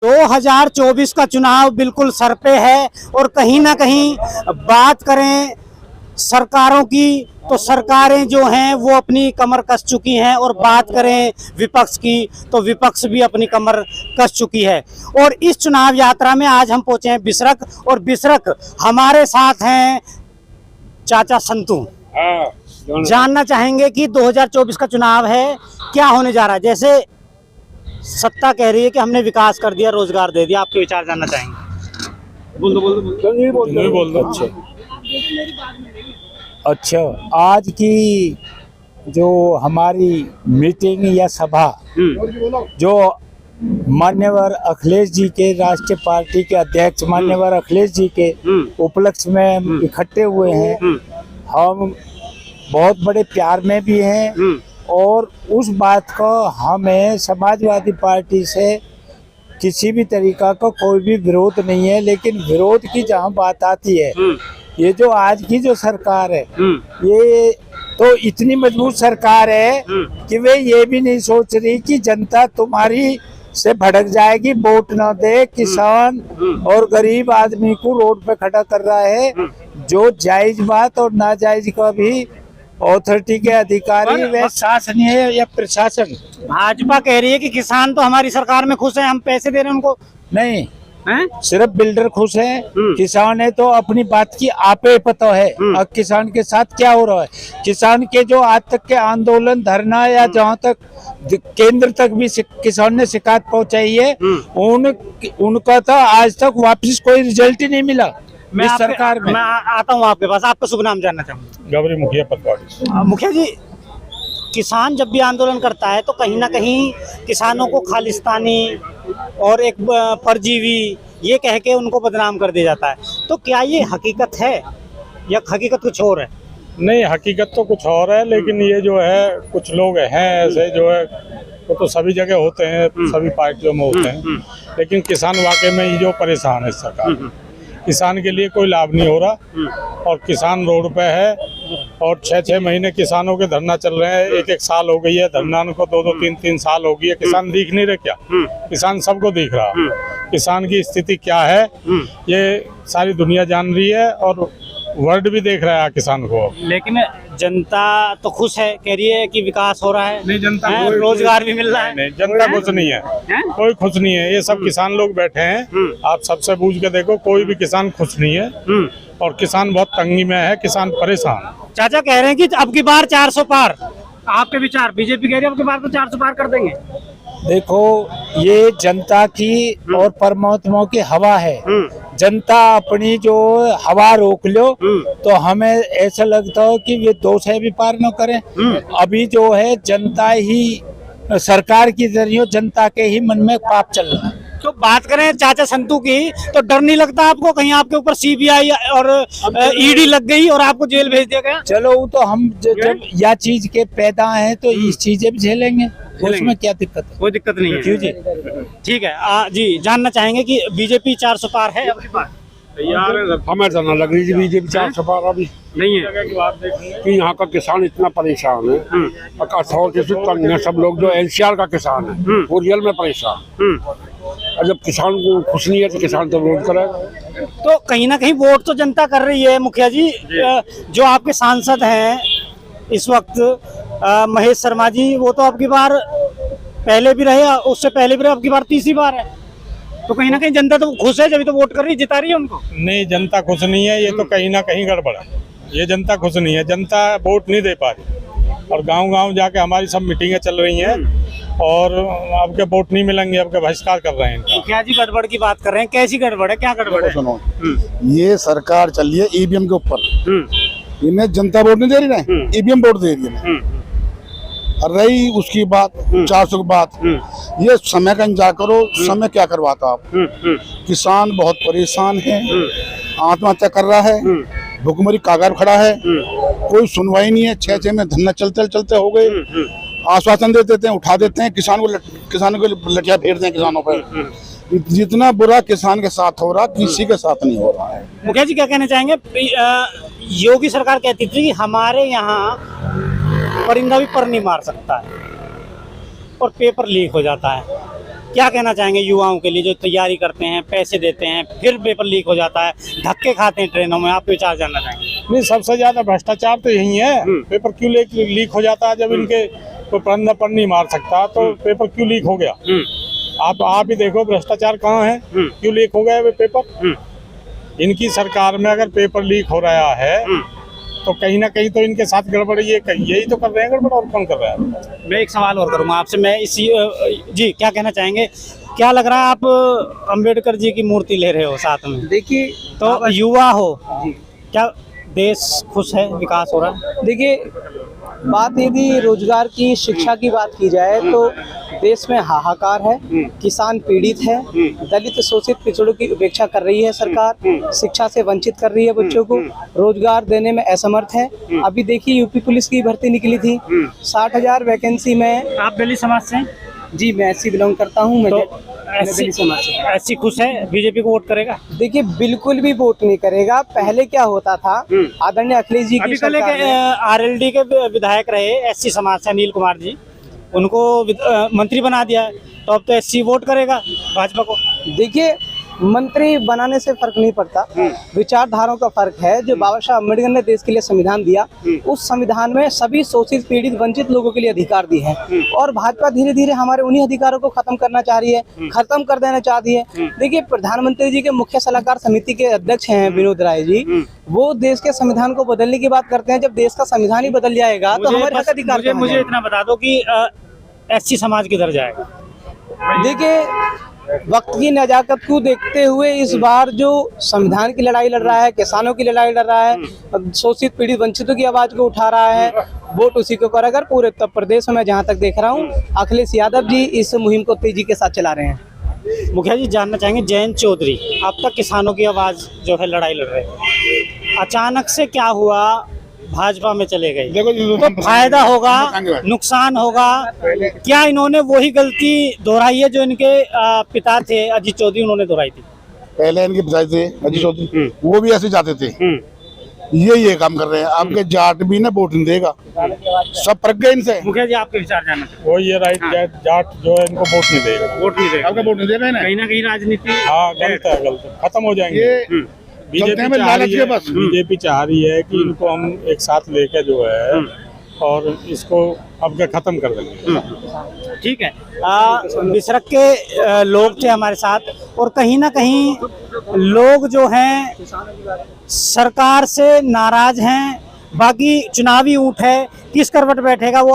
2024 का चुनाव बिल्कुल सर पे है और कहीं ना कहीं बात करें सरकारों की तो सरकारें जो हैं वो अपनी कमर कस चुकी हैं और बात करें विपक्ष की तो विपक्ष भी अपनी कमर कस चुकी है। और इस चुनाव यात्रा में आज हम पहुंचे हैं बिसरक और बिसरक हमारे साथ हैं चाचा संतू। जानना चाहेंगे कि 2024 का चुनाव है, क्या होने जा रहा है। जैसे सत्ता कह रही है कि हमने विकास कर दिया, रोजगार दे दिया, आपके विचार जानना चाहेंगे। बोल दो। अच्छा, आज की जो हमारी मीटिंग या सभा जो मान्यवर अखिलेश जी के, राष्ट्रीय पार्टी के अध्यक्ष मान्यवर अखिलेश जी के उपलक्ष्य में इकट्ठे हुए हैं, हम बहुत बड़े प्यार में भी हैं और उस बात को हमें समाजवादी पार्टी से किसी भी तरीका का कोई भी विरोध नहीं है। लेकिन विरोध की जहाँ बात आती है, ये जो आज की जो सरकार है ये तो इतनी मजबूत सरकार है कि वे ये भी नहीं सोच रही कि जनता तुम्हारी से भड़क जाएगी, वोट न दे। किसान और गरीब आदमी को रोड पे खड़ा कर रहा है। जो जायज बात और नाजायज का भी अथॉरिटी के अधिकारी व शासनीय या प्रशासन। भाजपा कह रही है कि किसान तो हमारी सरकार में खुश है, हम पैसे दे रहे हैं उनको। नहीं सिर्फ बिल्डर खुश है, किसान है तो अपनी बात की आपे पता है। अब किसान के साथ क्या हो रहा है, किसान के जो आज तक के आंदोलन धरना या जहाँ तक केंद्र तक भी किसान ने शिकायत पहुँचाई है, उनका तो आज तक वापिस कोई रिजल्ट ही नहीं मिला। मैं सरकार में मैं आता हूँ आपके पास, आपका शुभ नाम जानना चाहूँगा। गबरी मुखिया पटवारी। मुखिया जी, किसान जब भी आंदोलन करता है तो कहीं ना कहीं किसानों को खालिस्तानी और एक परजीवी ये कह के उनको बदनाम कर दिया जाता है, तो क्या ये हकीकत है या हकीकत कुछ और है? नहीं, हकीकत तो कुछ और है, लेकिन ये जो है कुछ लोग हैं ऐसे जो है वो तो सभी जगह होते हैं, सभी पार्टियों में होते हैं। लेकिन किसान वाकई में ये जो परेशान है सरकार, किसान के लिए कोई लाभ नहीं हो रहा और किसान रोड पे है और 6-6 महीने किसानों के धरना चल रहे हैं। 1-1 साल हो गई है धरना को, 2-2, 3-3 साल हो गई है। किसान दिख नहीं रहे क्या? किसान सबको दिख रहा। किसान की स्थिति क्या है ये सारी दुनिया जान रही है और वर्ल्ड भी देख रहा है किसान को। लेकिन जनता तो खुश है, कह रही है कि विकास हो रहा है। नहीं, जनता रोजगार भी मिल रहा है। नहीं, जनता खुश नहीं है, कोई खुश नहीं है। ये सब किसान लोग बैठे हैं, आप सबसे पूछ के देखो, कोई भी किसान खुश नहीं है और किसान बहुत तंगी में है, किसान परेशान। चाचा कह रहे हैं कि अब की बार 400 पार। आपके विचार? बीजेपी कह रही है अब की बार तो 400 पार कर देंगे। देखो, ये जनता की और परमात्मा की हवा है। जनता अपनी जो हवा रोक लो तो हमें ऐसा लगता है कि ये 200 भी पार न करें। अभी जो है जनता ही सरकार की जरिए जनता के ही मन में पाप चल रहा है। तो बात करें चाचा संतू की, तो डर नहीं लगता आपको कहीं आपके ऊपर सीबीआई और ईडी लग गई और आपको जेल भेज दिया गया? चलो वो तो हम जब यह चीज के पैदा हैं तो इस चीजें भी झेलेंगे, उसमें क्या दिक्कत है? कोई दिक्कत नहीं है। क्यों जी? ठीक है जी, जानना चाहेंगे कि बीजेपी 400 पार है अब की बार? यार हमें तो ना लग रही थी बीजेपी 400 पार अभी नहीं है कि यहाँ का किसान इतना परेशान है, अथॉरिटी से तंग है। सब लोग जो एनसीआर का किसान है वो रियल में परेशान। और जब किसान को खुश नहीं है तो किसान तो वोट करेगा। तो कहीं ना कहीं वोट तो जनता कर रही है। मुखिया जी, जो आपके सांसद हैं इस वक्त महेश शर्मा जी, वो तो अब की बार पहले भी रहे, उससे पहले भी रहे, अब की बार तीसरी बार है। तो कहीं ना कहीं जनता तो खुश है, जब तो वोट कर रही, जिता रही है उनको। नहीं, जनता खुश नहीं है, ये तो कहीं ना कहीं गड़बड़ है। ये जनता खुश नहीं है, जनता वोट नहीं दे पा रही और गांव-गांव जाके हमारी सब मीटिंगें चल रही हैं और अब के वोट नहीं मिलेंगे, अब के बहिष्कार कर रहे हैं। मुखिया जी गड़बड़ की बात कर रहे हैं, कैसी गड़बड़ है, क्या गड़बड़ है? सुनो, ये सरकार चल रही है ईवीएम के ऊपर। इन्हें जनता वोट नहीं दे रही ना, ईवीएम वोट दे रही है। रही उसकी बात 400 की बात, ये समय का इंतजार करो, समय क्या करवाता आप। किसान बहुत परेशान है, आत्महत्या कर रहा है, भुखमरी कागार खड़ा है, कोई सुनवाई नहीं है। 6-6 में धरना चलते हो गए, आश्वासन दे देते हैं, उठा देते हैं, किसानों को लठिया फेरते हैं किसानों पर। जितना बुरा किसान के साथ हो रहा किसी के साथ नहीं हो रहा है। मुखिया जी क्या कहना चाहेंगे? योगी सरकार कहती थी हमारे यहाँ परिंदा भी पर नहीं मार सकता है और पेपर लीक हो जाता है, क्या कहना चाहेंगे युवाओं के लिए जो तैयारी करते हैं, पैसे देते हैं, फिर पेपर लीक हो जाता है, धक्के खाते हैं ट्रेनों में? आप विचार जानना चाहेंगे। नहीं, सबसे ज्यादा भ्रष्टाचार तो यही है। पेपर क्यों लीक हो जाता है? जब इनके कोई पर नहीं मार सकता तो पेपर क्यों लीक हो गया? आप ही देखो भ्रष्टाचार कहाँ है, क्यों लीक हो गया वे पेपर? इनकी सरकार में अगर पेपर लीक हो रहा है तो कहीं ना कहीं तो इनके साथ गड़बड़ यही तो कर रहे हैं गड़बड़, और कौन कर रहा है? मैं एक सवाल और करूंगा आपसे, मैं इसी जी क्या कहना चाहेंगे? क्या लग रहा है आप अंबेडकर जी की मूर्ति ले रहे हो साथ में? देखिए, तो युवा हो, क्या देश खुश है, विकास हो रहा है? देखिए, बात यदि रोजगार की, शिक्षा की बात की जाए तो देश में हाहाकार है, किसान पीड़ित है, दलित शोषित पिछड़ों की उपेक्षा कर रही है सरकार, शिक्षा से वंचित कर रही है बच्चों को, रोजगार देने में असमर्थ है। अभी देखिए यूपी पुलिस की भर्ती निकली थी, 60,000 वैकेंसी में। आप दिल्ली समाज से हैं? जी, मैं एससी बिलोंग करता हूँ। तो मैं दिल्ली समाज से। ऐसी खुश है, बीजेपी को वोट करेगा? देखिए, बिल्कुल भी वोट नहीं करेगा। पहले क्या होता था, आदरणीय अखिलेश जी की अभी कल सरकार में आरएलडी के विधायक रहे एससी समाज से अनिल कुमार जी, उनको मंत्री बना दिया है, तो अब तो एससी वोट करेगा भाजपा को। देखिए, मंत्री बनाने से फर्क नहीं पड़ता, विचारधाराओं का फर्क है। जो बाबा साहब अम्बेडकर ने देश के लिए संविधान दिया, उस संविधान में सभी शोषित पीड़ित वंचित लोगों के लिए अधिकार दिए हैं, और भाजपा धीरे धीरे हमारे उन्हीं अधिकारों को खत्म करना चाह रही है, खत्म कर देना चाहती है। देखिए, प्रधानमंत्री जी के मुख्य सलाहकार समिति के अध्यक्ष हैं विनोद राय जी, वो देश के संविधान को बदलने की बात करते हैं। जब देश का संविधान ही बदल जाएगा तो हमारे हक अधिकार मुझे इतना बता दो कि एससी समाज किधर जाएगा? देखिए, वक्त की नजाकत को देखते हुए इस बार जो संविधान की लड़ाई लड़ रहा है, किसानों की लड़ाई लड़ रहा है, शोषित पीड़ित वंचितों की आवाज को उठा रहा है, वोट उसी को करेगा। पूरे उत्तर प्रदेश में जहां तक देख रहा हूं, अखिलेश यादव जी इस मुहिम को तेजी के साथ चला रहे हैं। मुखिया जी, जानना चाहेंगे, जयंत चौधरी अब तक किसानों की आवाज जो है लड़ाई लड़ रहे हैं, अचानक से क्या हुआ, भाजपा में चले गए, तो फायदा होगा, नुकसान होगा? क्या इन्होंने वही गलती दोहराई है जो इनके पिता थे अजीत चौधरी, उन्होंने दोहराई थी? पहले इनके पिता थे अजीत चौधरी, वो भी ऐसे जाते थे, ये काम कर रहे हैं। आपके जाट भी ना वोट नहीं देगा, सब फर्क गए इनसे। मुखिया जी, आपके विचार जानना चाहते वो ये राइट, जाट जो है इनको वोट नहीं देगा। वोट नहीं देगा, आपका वोट नहीं देगा कहीं ना कहीं राजनीति गलत है, गलत है, खत्म हो जाएंगे। ये बीजेपी चाह रही है कि इनको हम एक साथ लेके जो है और इसको अब खत्म कर देंगे। ठीक है। बिसरक के लोग थे हमारे साथ, और कहीं ना कहीं लोग जो हैं सरकार से नाराज हैं। बाकी चुनावी ऊंट है, किस करवट बैठेगा वो